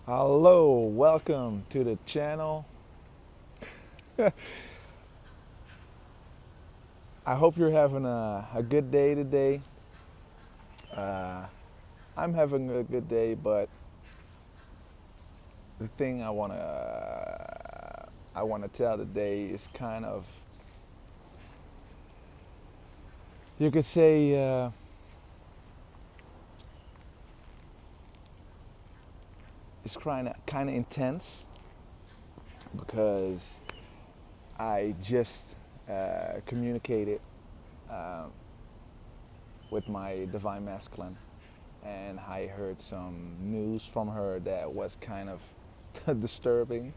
Hello, welcome to the channel. I hope you're having a good day today. Uh, I'm having a good day, but the thing I wanna tell today is kind of, you could say, it's kind of intense because I just communicated uh, with my divine masculine, and I heard some news from her that was kind of disturbing,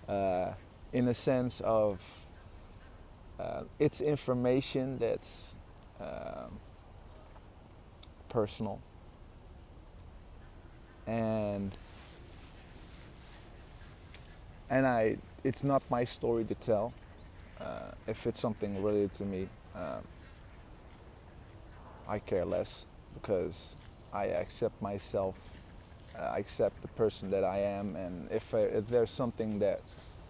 uh, in a sense of it's information that's um, personal, and I it's not my story to tell. If it's something related to me, I care less because I accept myself. I accept the person that I am, and if there's something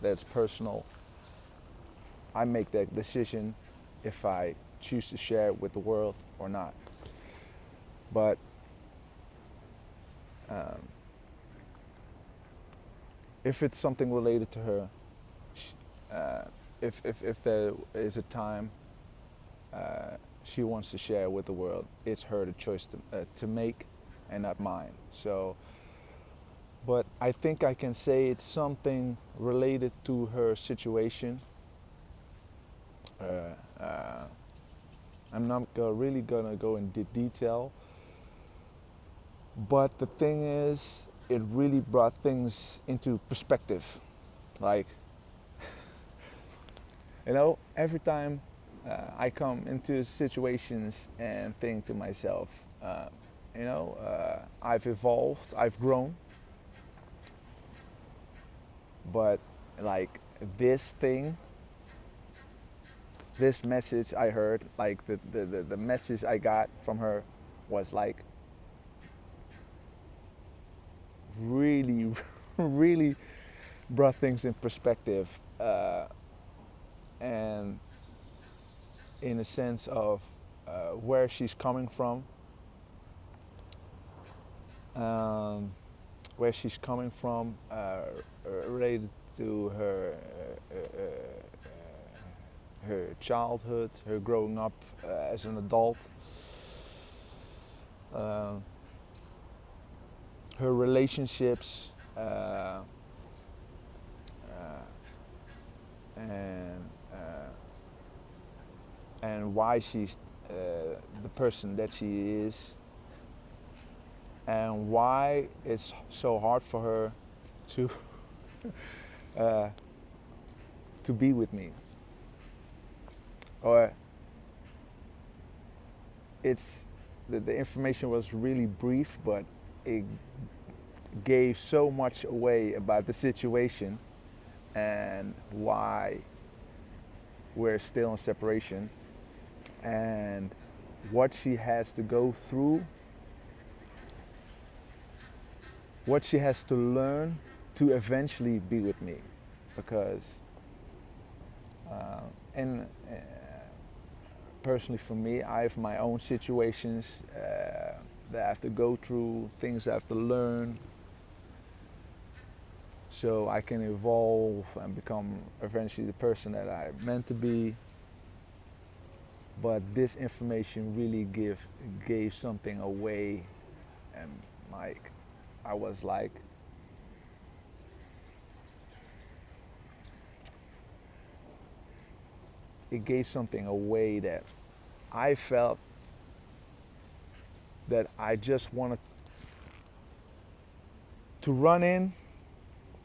that's personal, I make that decision if I choose to share it with the world or not. But um, if it's something related to her, uh, if there is a time she wants to share with the world, it's her the choice to make, and not mine. So, but I think I can say it's something related to her situation. Uh, uh, I'm not really gonna go into detail, but the thing is, it really brought things into perspective. Like, every time I come into situations and think to myself, I've evolved, I've grown, but like this thing, this message I heard, like the message I got from her was like really, really brought things in perspective. And in a sense of where she's coming from, um, related to her childhood, her growing up as an adult, uh, her relationships, and why she's the person that she is, and why it's so hard for her to uh, to be with me. Or it's the information was really brief, but it gave so much away about the situation and why we're still in separation, and what she has to go through, what she has to learn to eventually be with me. Because, and personally for me, I have my own situations that I have to go through, things I have to learn, so I can evolve and become eventually the person that I meant to be. But this information really gave something away, and like I was like, it gave something away that I felt that I just wanted to run in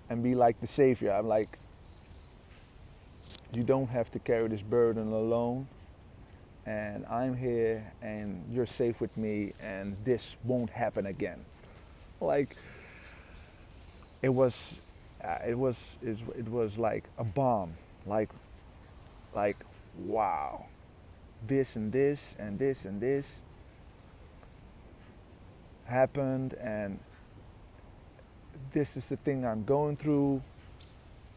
and be like the savior. I'm like, you don't have to carry this burden alone, and I'm here, and you're safe with me, and this won't happen again. Like, it was, it was like a bomb. Like, like, wow, this and this and this and this happened, and this is the thing I'm going through,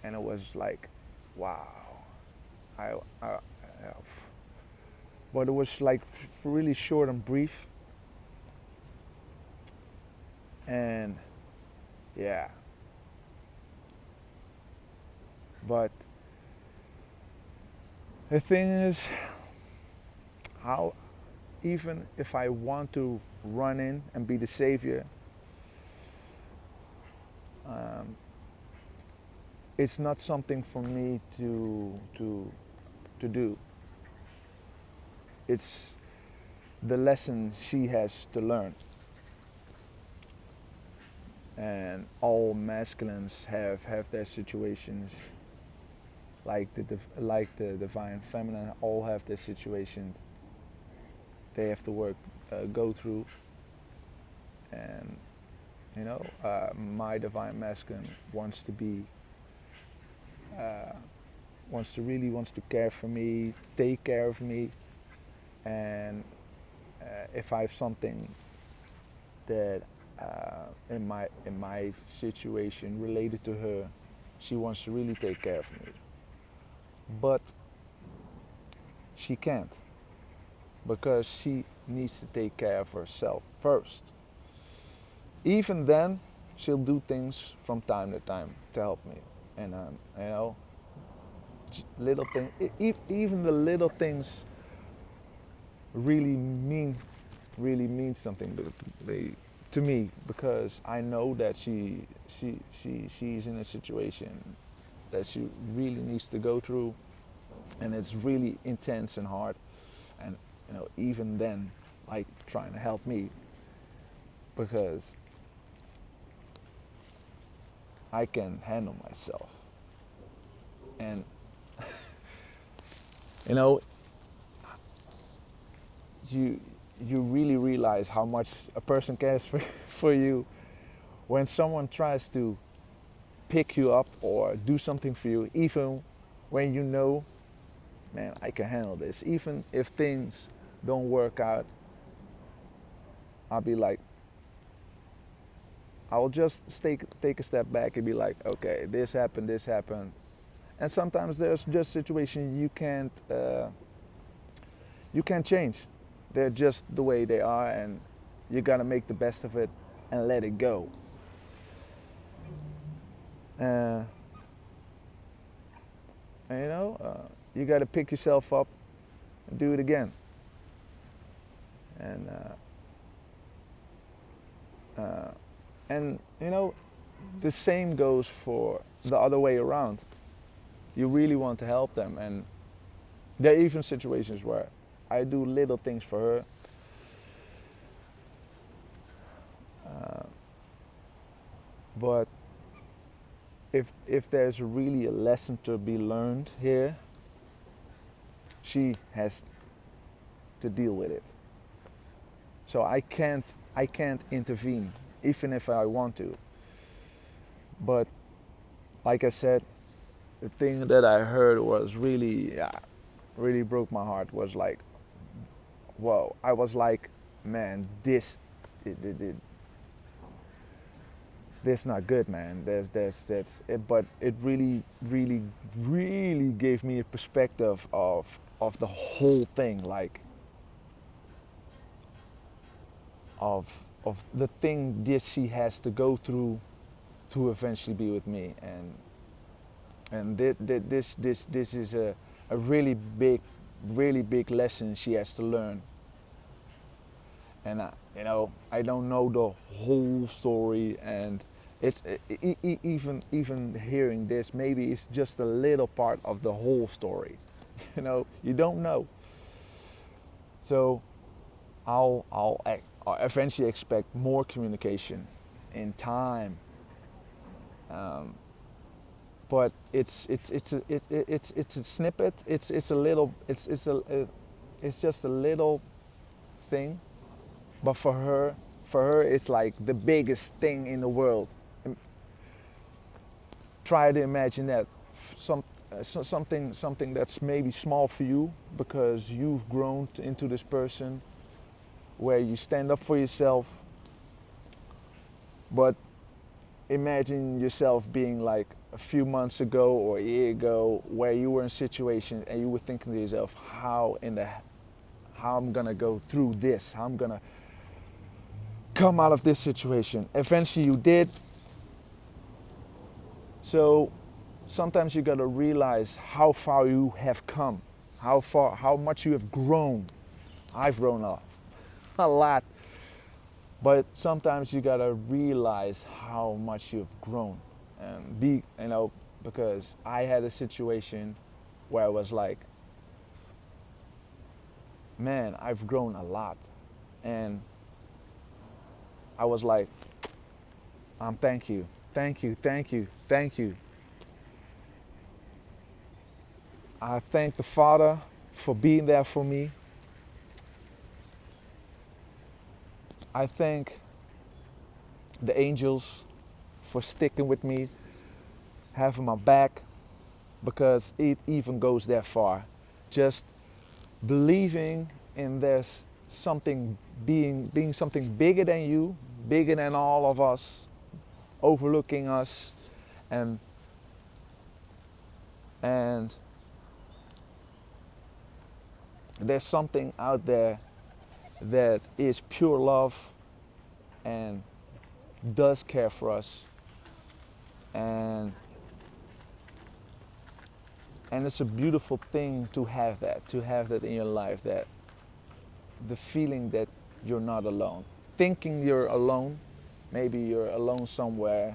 and it was like, wow. I, I but it was like really short and brief, and yeah. But the thing is, how even if I want to run in and be the savior, um, it's not something for me to do. It's the lesson she has to learn. And all masculines have their situations, like the divine feminine all have their situations they have to go through. And my divine masculine wants to be, uh, wants to care for me, take care of me, and if I have something that in my situation related to her, she wants to really take care of me. But she can't, because she needs to take care of herself first. Even then, she'll do things from time to time to help me, and little things. Even the little things really mean something to me, because I know that she's in a situation that she really needs to go through, and it's really intense and hard. And even then, like, trying to help me, because I can handle myself. And you know, you you really realize how much a person cares for you when someone tries to pick you up or do something for you, even when you know, man, I can handle this. Even if things don't work out, I'll be like, I'll just take a step back and be like, okay, this happened, this happened. And sometimes there's just situations you can't change. They're just the way they are, and you gotta make the best of it and let it go. Uh, and you gotta pick yourself up and do it again. And and the same goes for the other way around. You really want to help them, and there are even situations where I do little things for her. But if there's really a lesson to be learned here, she has to deal with it. So I can't intervene, even if I want to. But like I said, the thing that I heard was really, yeah, really broke my heart. Was like, whoa! I was like, man, this not good, man. That's it. But it really, really, really gave me a perspective of the whole thing, like of the thing this she has to go through to eventually be with me. And this is a really big lesson she has to learn. And I don't know the whole story, and it's even hearing this, maybe it's just a little part of the whole story. You don't know. So I'll eventually expect more communication in time. But it's a snippet. It's a little. It's just a little thing. But for her, it's like the biggest thing in the world. Try to imagine that something that's maybe small for you, because you've grown into this person where you stand up for yourself. But imagine yourself being like a few months ago or a year ago where you were in a situation and you were thinking to yourself, how I'm gonna go through this, how I'm gonna come out of this situation. Eventually you did. So sometimes you gotta realize how far you have come, how much you have grown. I've grown a lot. But sometimes you gotta realize how much you've grown, and because I had a situation where I was like, man, I've grown a lot, and I was like, thank you, thank you, thank you, thank you. I thank the Father for being there for me. I thank the angels for sticking with me, having my back, because it even goes that far. Just believing in there's something being something bigger than you, bigger than all of us, overlooking us, and and there's something out there that is pure love and does care for us, and it's a beautiful thing to have that in your life, that the feeling that you're not alone, thinking you're alone, maybe you're alone somewhere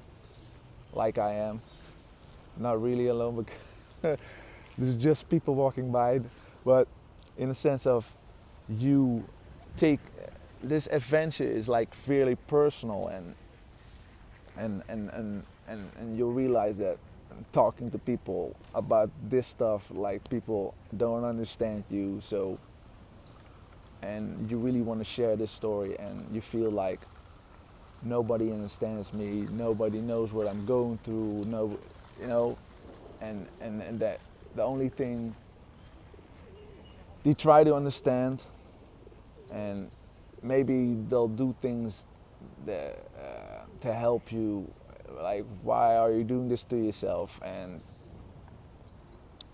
like I am, not really alone because there's just people walking by, but in the sense of you take this adventure is like really personal, and you realize that talking to people about this stuff, like people don't understand you, so and you really want to share this story, and you feel like nobody understands me, nobody knows what I'm going through, no, you know, and that the only thing they try to understand, and maybe they'll do things that, to help you, like why are you doing this to yourself, and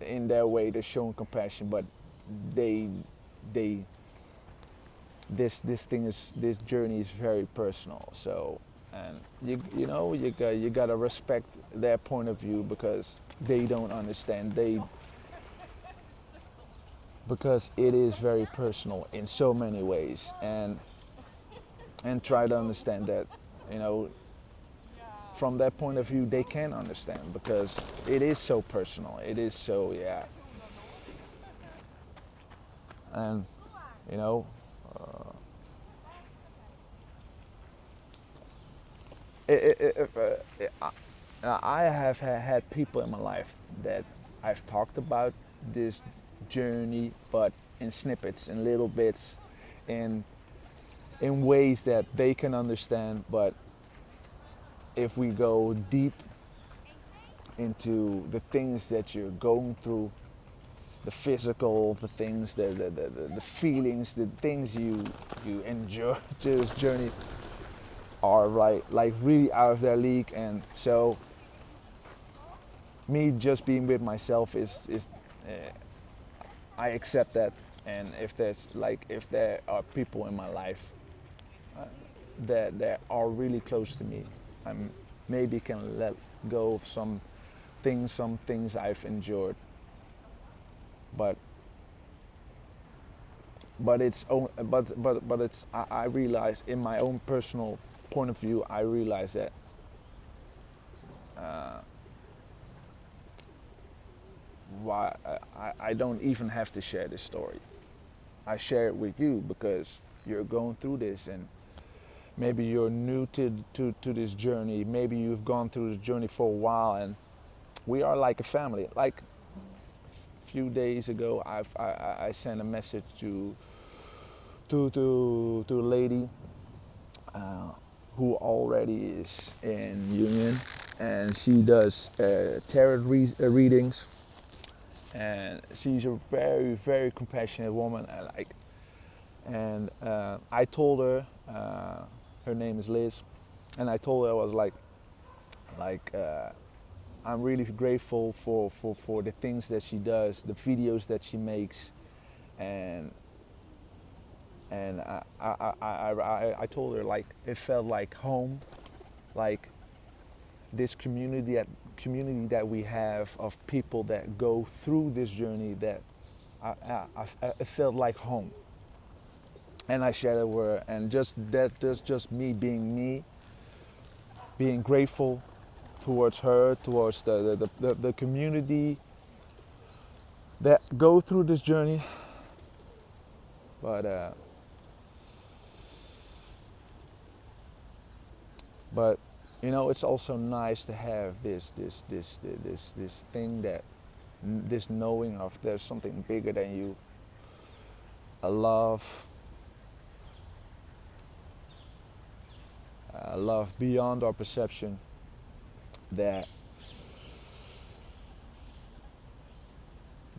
in their way they're showing compassion, but they they this journey is very personal. So, and you gotta respect their point of view, because they don't understand, they because it is very personal in so many ways, and try to understand that, you know from their point of view they can understand, because it is so personal, it is so, yeah. And you know I have had people in my life that I've talked about this journey, but in snippets, in little bits, in ways that they can understand. But if we go deep into the things that you're going through, the physical, the things, the feelings, the things you endure to this journey are like really out of their league. And so me just being with myself is I accept that. And if there are people in my life that are really close to me, I maybe can let go of some things I've endured, but it's I realize, in my own personal point of view, I realize that why I don't even have to share this story. I share it with you because you're going through this, and maybe you're new to this journey. Maybe you've gone through the journey for a while, and we are like a family. Like a few days ago, I sent a message to a lady who already is in union, and she does tarot readings, and she's a very, very compassionate woman. And I told her, her name is Liz, and I told her, I was like, Like I'm really grateful for the things that she does, the videos that she makes, and I told her like it felt like home, like this community that we have of people that go through this journey that it felt like home. And I shared it with her, and just that, just me, being grateful towards her, towards the community that go through this journey. But but it's also nice to have this thing that this knowing of there's something bigger than you, a love beyond our perception that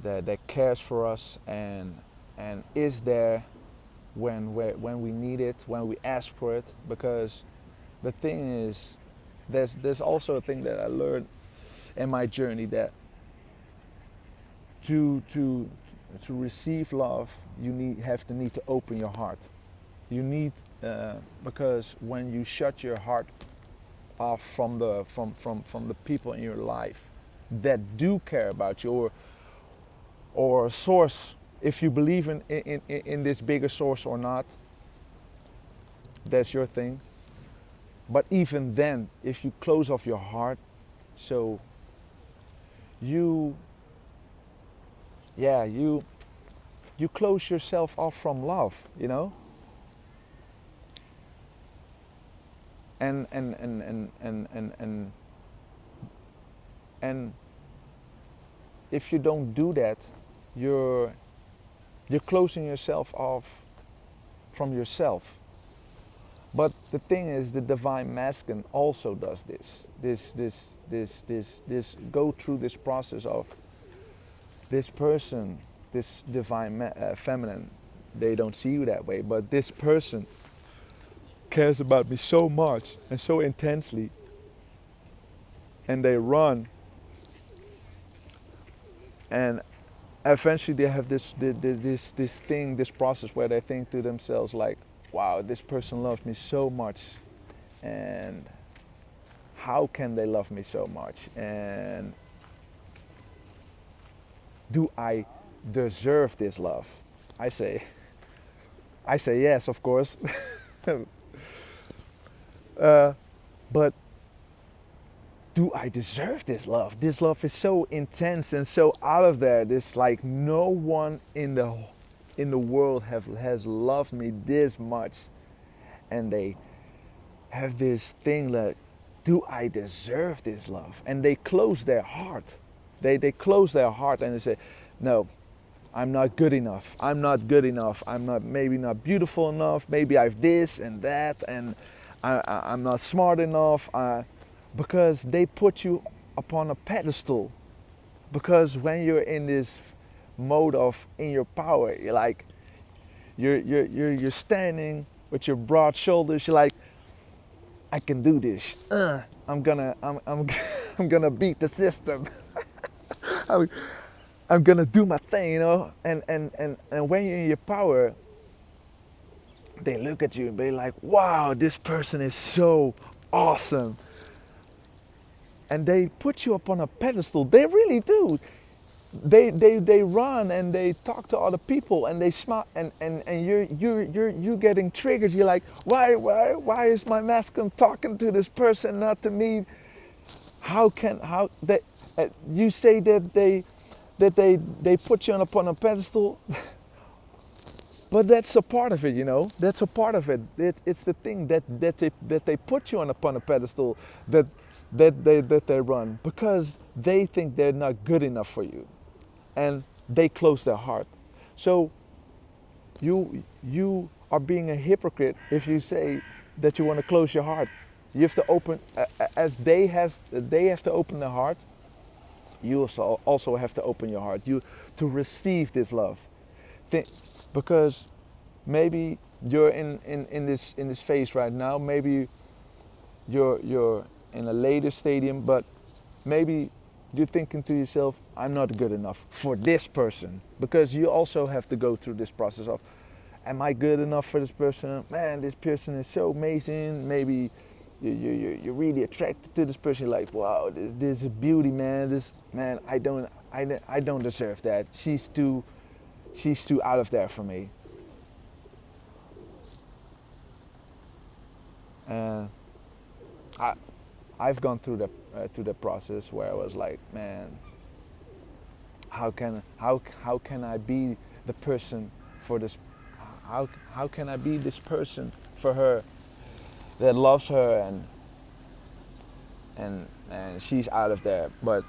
that cares for us and is there when we need it, when we ask for it. Because the thing is, there's also a thing that I learned in my journey, that to receive love, you need to open your heart. You need because when you shut your heart off from the people in your life that do care about you, or a source, if you believe in this bigger source or not, that's your thing. But even then, if you close off your heart, so you yeah you close yourself off from love, and and if you don't do that, you're closing yourself off from yourself. But the thing is, the divine masculine also does this go through this process of this person, this divine feminine. They don't see you that way, but this person cares about me so much and so intensely, and they run, and eventually they have this thing, this process where they think to themselves like, wow, this person loves me so much, and how can they love me so much, and do I deserve this love? I say yes, of course. But do I deserve this love? This love is so intense and so out of there. This, like, no one in the world has loved me this much, and they have this thing like, do I deserve this love? And they close their heart. They close their heart and they say, no, I'm not good enough. I'm not good enough. I'm not, maybe not beautiful enough. Maybe I've this and that, and I'm not smart enough. Because they put you upon a pedestal. Because when you're in this mode of in your power, you're like, you're standing with your broad shoulders. You're like, I can do this. I'm gonna I'm gonna beat the system. I'm gonna do my thing, And when you're in your power, they look at you and be like, wow, this person is so awesome. And they put you up on a pedestal. They really do. They run and they talk to other people and they smile, and you're getting triggered. You're like, why is my masculine talking to this person, not to me? How they you say that they put you upon a pedestal? But that's a part of it. That's a part of it. It's the thing that they put you upon a pedestal, that they run, because they think they're not good enough for you, and they close their heart. So you are being a hypocrite if you say that you want to close your heart. You have to open, as they have to open their heart. You also have to open your heart. You to receive this love. Because maybe you're in this phase right now. Maybe you're in a later stadium, but maybe you're thinking to yourself, I'm not good enough for this person, because you also have to go through this process of, am I good enough for this person? Man, this person is so amazing. Maybe you're really attracted to this person. You're like, wow, this is a beauty, man. This man, I don't deserve that. She's too out of there for me. And I I've gone through the process where I was like, man, how can I be the person for this? How can I be this person for her that loves her, and she's out of there? But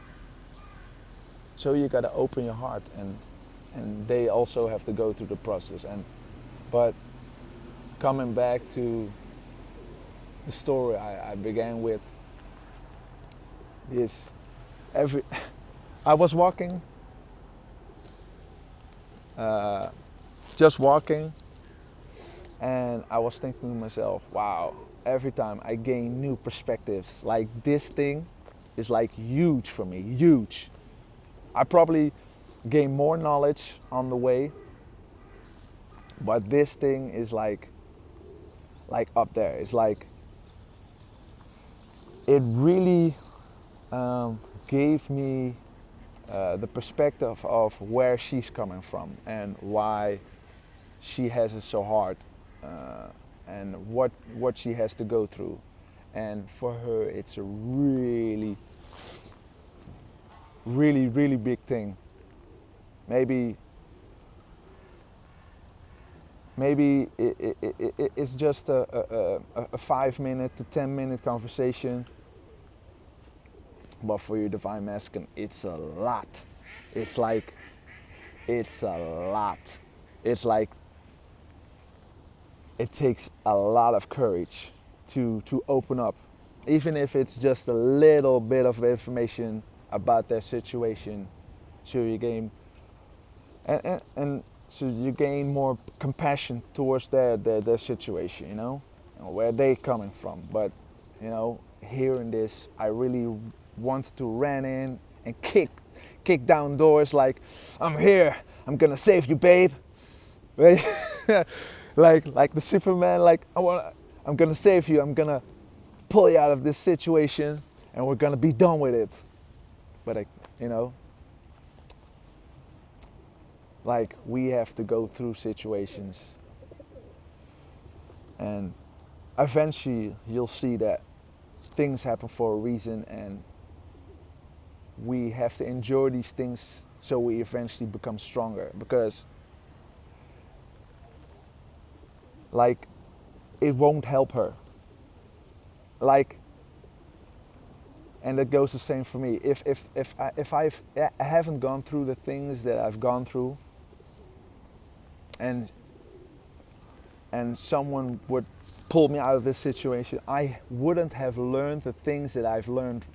so you gotta open your heart, and they also have to go through the process. And but coming back to the story I began with, is every I was walking, uh, just walking, and I was thinking to myself, wow, every time I gain new perspectives, like this thing is like huge for me, huge. I probably gain more knowledge on the way, but this thing is like up there. It's like it really gave me the perspective of where she's coming from and why she has it so hard, and what she has to go through. And for her, it's a really, really, really big thing. Maybe it's just a 5 minute to 10 minute conversation, but for your divine masculine, it's a lot. It's like, it's a lot. It's like, it takes a lot of courage to open up, even if it's just a little bit of information about their situation, so you gain and so you gain more compassion towards their situation, you know, and where they coming from. But you know, hearing this, I really wanted to run in and kick down doors like, I'm here, I'm gonna save you, babe. Right? like the Superman, like I'm gonna save you, I'm gonna pull you out of this situation, and we're gonna be done with it. But you know, like, we have to go through situations, and eventually you'll see that things happen for a reason, and we have to endure these things so we eventually become stronger. Because like, it won't help her, like, and it goes the same for me. If I haven't gone through the things that I've gone through, and someone would pull me out of this situation, I wouldn't have learned the things that I've learned,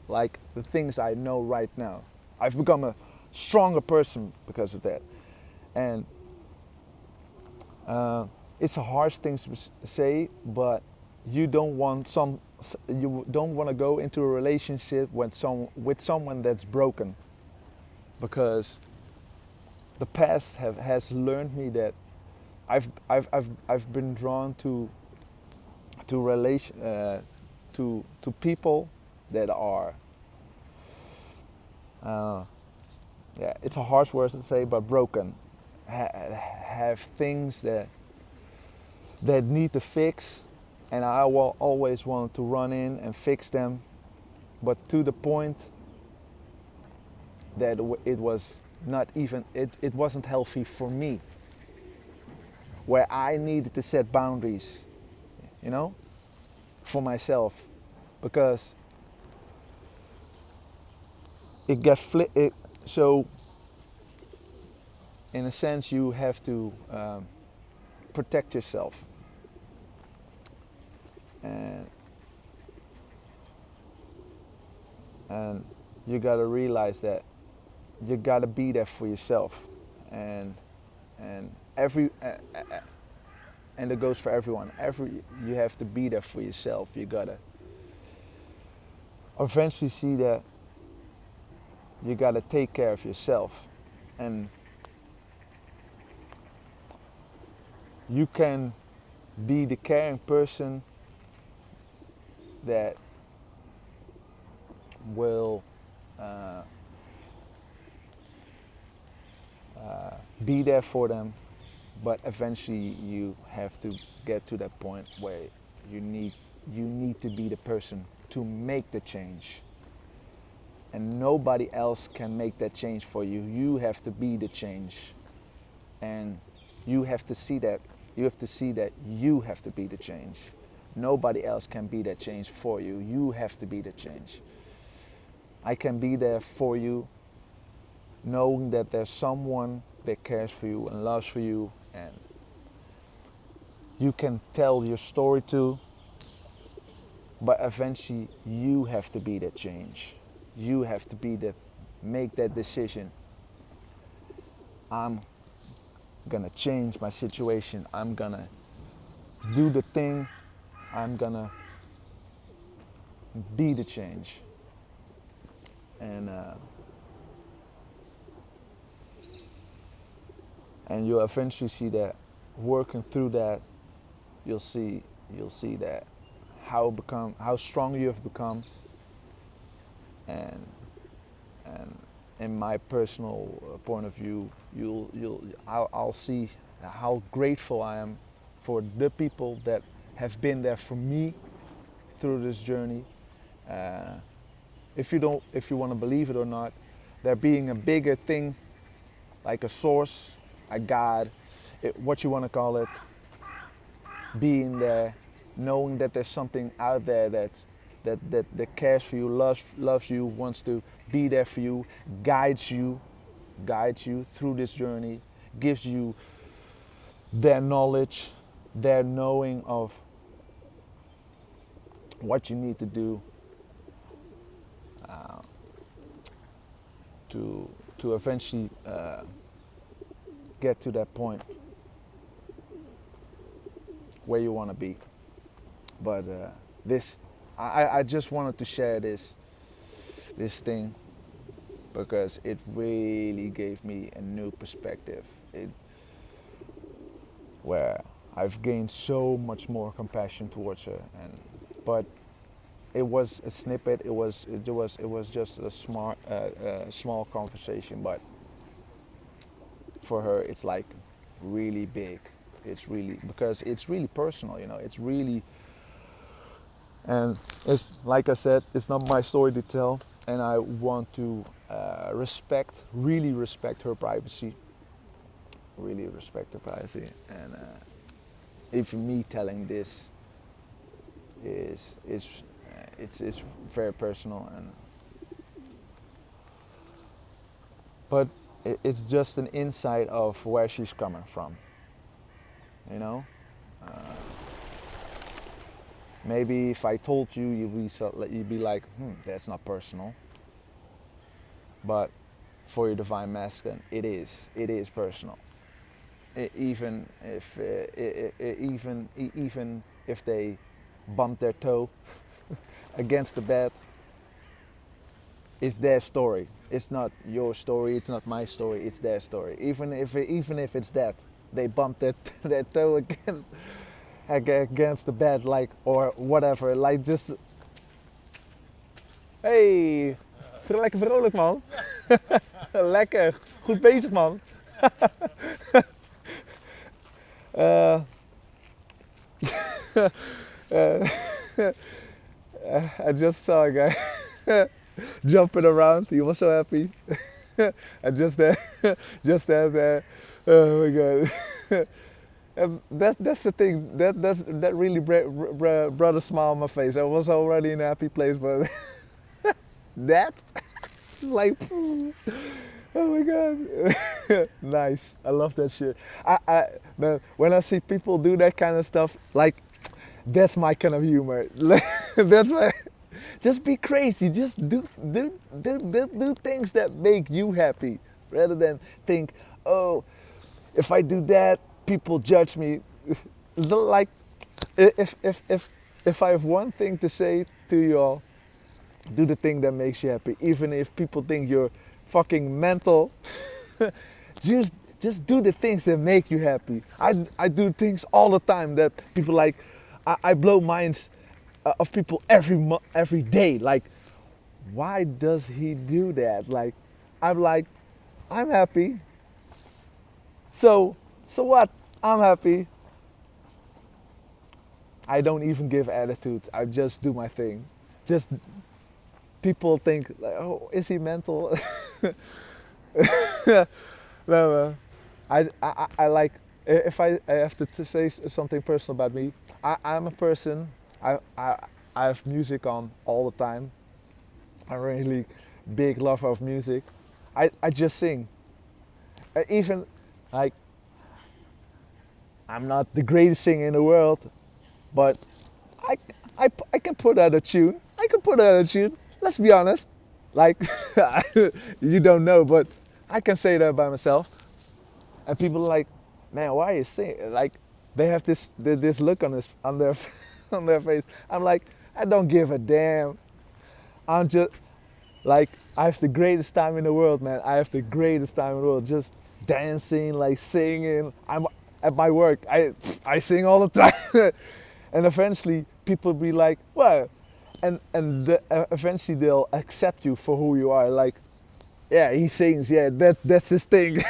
like the things I know right now. I've become a stronger person because of that. And it's a harsh thing to say, but you don't want to go into a relationship with someone that's broken, because the past has learned me that I've been drawn to people that are yeah, it's a harsh word to say, but broken, have things that need to fix, and I will always want to run in and fix them, but to the point that it was not even, it wasn't healthy for me, where I needed to set boundaries, you know, for myself, because it gets so in a sense you have to protect yourself, and you got to realize that you got to be there for yourself, and every and it goes for everyone. You have to be there for yourself. You gotta eventually see that you got to take care of yourself. And you can be the caring person that will uh, be there for them, but eventually you have to get to that point where you need you need to be the person to make the change, and nobody else can make that change for you. You have to be the change, and you have to see that you have to see that you have to be the change. Nobody else can be that change for you. You have to be the change. I can be there for you, knowing that there's someone that cares for you and loves for you, and you can tell your story to, but eventually you have to be that change. You have to be the make that decision. I'm gonna change my situation. I'm gonna do the thing. I'm gonna be the change. And you'll eventually see that working through that, you'll see that how strong you have become, and and in my personal point of view, I'll see how grateful I am for the people that have been there for me through this journey. Uh, if you want to believe it or not, there being a bigger thing, like a source, a God, what you want to call it, being there, knowing that there's something out there that cares for you, loves you, wants to be there for you, guides you through this journey, gives you their knowledge, their knowing of what you need to do to eventually get to that point where you want to be. But I just wanted to share this thing because it really gave me a new perspective. Where I've gained so much more compassion towards her, but it was a snippet. It was just a small conversation, but for her it's like really big. It's really because it's really personal, It's really, and it's like I said, it's not my story to tell, and I want to really respect her privacy, and even me telling this is it's very personal, but it's just an insight of where she's coming from, you know. Maybe if I told you, you'd be like, that's not personal. But for your divine masculine, it is personal. Even if they bump their toe against the bed, it's their story. It's not your story. It's not my story. It's their story. Even if it's that they bump their toe against the bed, like, or whatever, like, just, hey, lekker vrolijk, man. Lekker, goed bezig, man. uh, I just saw a guy jumping around. He was so happy. I just had that. Oh my god. And that's the thing. That really brought a smile on my face. I was already in a happy place, but that is like, oh my god. Nice. I love that shit. Man, when I see people do that kind of stuff, like, that's my kind of humor. That's why. Just be crazy. Just do things that make you happy, rather than think, oh, if I do that, people judge me. Like, if I have one thing to say to you all, Do the thing that makes you happy, even if people think you're fucking mental. just just do the things that make you happy. I do things all the time that people like. I blow minds of people every day. Like, why does he do that? Like, I'm happy. So so what? I'm happy. I don't even give attitude. I just do my thing. Just people think, like, oh, is he mental? No, no. I like, if I have to say something personal about me. I'm a person. I I have music on all the time. I'm really big lover of music. I just sing. Even like, I'm not the greatest singer in the world, but I, I can put out a tune. I can put out a tune. Let's be honest. Like, you don't know, but I can say that by myself. And people are like, man, why are you singing? Like, they have this look on their on their face. I'm like, I don't give a damn. I'm just like, I have the greatest time in the world, man. I have the greatest time in the world. Just dancing, like singing. I'm at my work. I sing all the time. And eventually people be like, what? Eventually they'll accept you for who you are. Like, yeah, he sings. Yeah, that's his thing.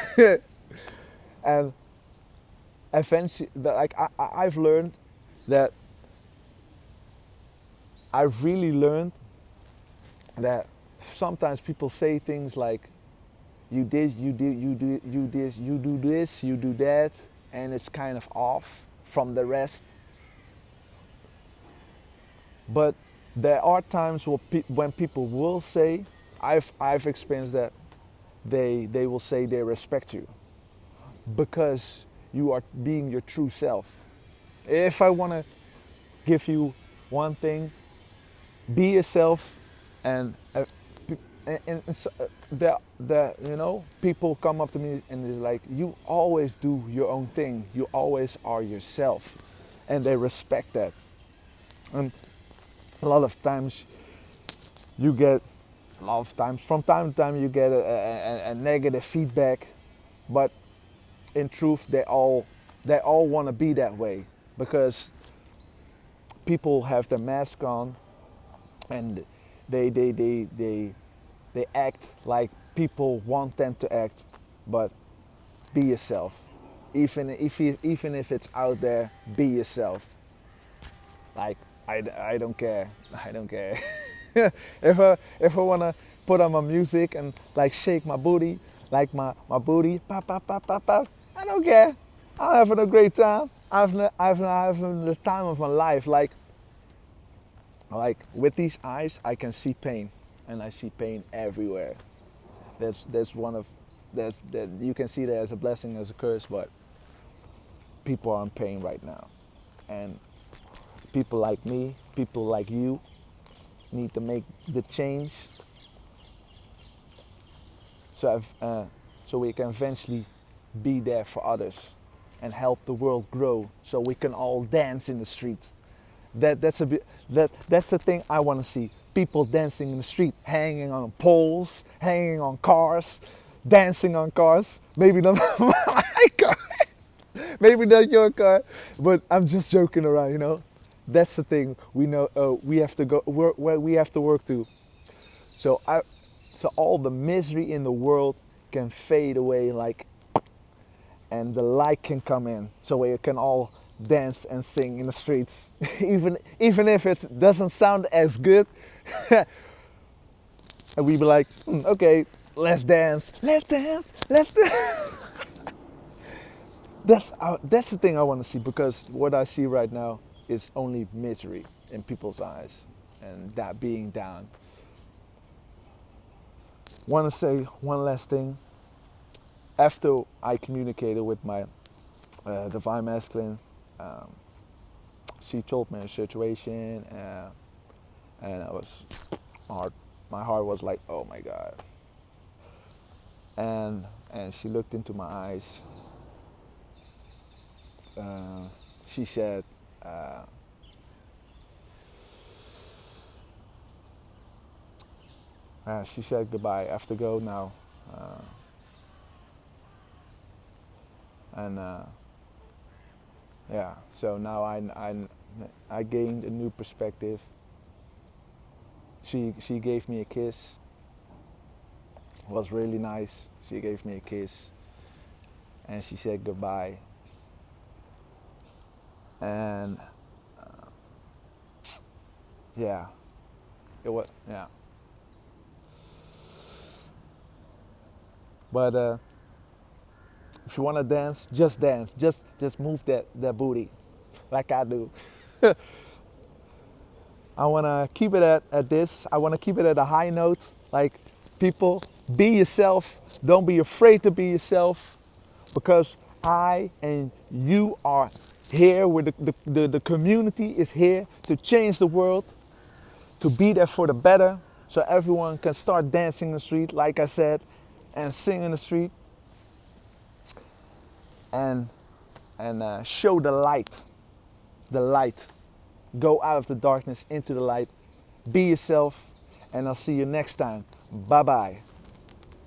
And eventually, like, I've learned that I've really learned that sometimes people say things like, you this, you this, you do this, you do that, and it's kind of off from the rest. But there are times when people will say, I've experienced that, they will say they respect you because you are being your true self. If I want to give you one thing, be yourself. And people come up to me and they're like, you always do your own thing, you always are yourself, and they respect that. And a lot of times you get a lot of times from time to time you get a negative feedback, but in truth they all want to be that way because people have the mask on, and they they they they they act like people want them to act. But be yourself, even if it's out there. Be yourself. Like, I don't care. I don't care. If I wanna put on my music and like shake my booty, like my booty, pop pop pop pop pop, I don't care. I'm having a great time. I'm having the time of my life. Like, with these eyes, I can see pain, and I see pain everywhere. That's one of that you can see that as a blessing, as a curse, but people are in pain right now, and people like me, people like you, need to make the change so so we can eventually be there for others and help the world grow, so we can all dance in the street. That's the thing I want to see. People dancing in the street, hanging on poles, hanging on cars, dancing on cars. Maybe not my car, maybe not your car, but I'm just joking around. That's the thing. We know we have to go where we have to work to. So so all the misery in the world can fade away, like, and the light can come in, so we can all dance and sing in the streets. Even if it doesn't sound as good, and we be like, okay, let's dance, let's dance, let's dance. That's the thing I want to see, because what I see right now is only misery in people's eyes, and that being down. Want to say one last thing. After I communicated with my divine masculine, um, she told me a situation, and I was heart. My heart was like, oh my god. And she looked into my eyes. She said, uh, She said goodbye. I have to go now. Uh, and yeah, so now I gained a new perspective. She gave me a kiss. It was really nice. She gave me a kiss and she said goodbye. And yeah, it was yeah. But if you wanna dance, just dance. Just move that booty, like I do. I wanna keep it at this. I wanna keep it at a high note. Like people, be yourself. Don't be afraid to be yourself, because I and you are here. Where the community is here to change the world, to be there for the better, so everyone can start dancing in the street, like I said, and sing in the street, and show the light. The light. Go out of the darkness into the light. Be yourself, and I'll see you next time. Bye bye.